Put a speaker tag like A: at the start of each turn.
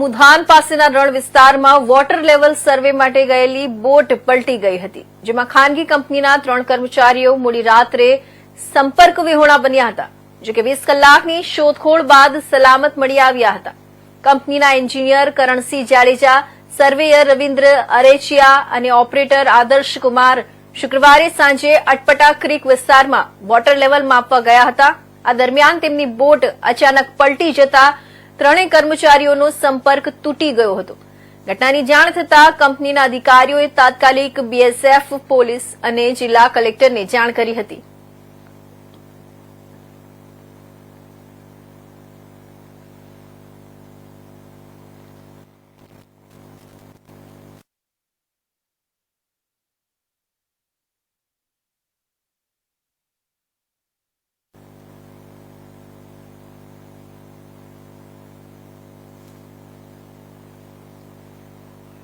A: મુધાન પાસેના રણ વિસ્તારમાં water level સર્વે માટે ગયેલી બોટ પલટી ગઈ હતી, જેમાં ખાનગી કંપનીના 3 કર્મચારીઓ મોડી રાત્રે સંપર્ક વિહોણા બન્યા હતા, જો કે 20 કલાકની શોધખોળ બાદ સલામત મળી આવ્યા હતા. કંપનીના એન્જિનિયર કરણસિંહ જાડેજા, સર્વેયર રવિન્દ્ર અરેચિયા અને ઓપરેટર આદર્શ કુમાર શુક્રવારે સાંજે અટપટા ક્રીક વિસ્તારમાં વોટર લેવલ માપવા ગયા હતા. આ દરમિયાન તેમની બોટ અચાનક પલટી જતા 3 કર્મચારીઓનો સંપર્ક તૂટી ગયો હતો. ઘટનાની જાણ થતાં કંપનીના અધિકારીઓએ તાત્કાલિક BSF, પોલીસ અને જિલ્લા કલેક્ટરને જાણ કરી હતી.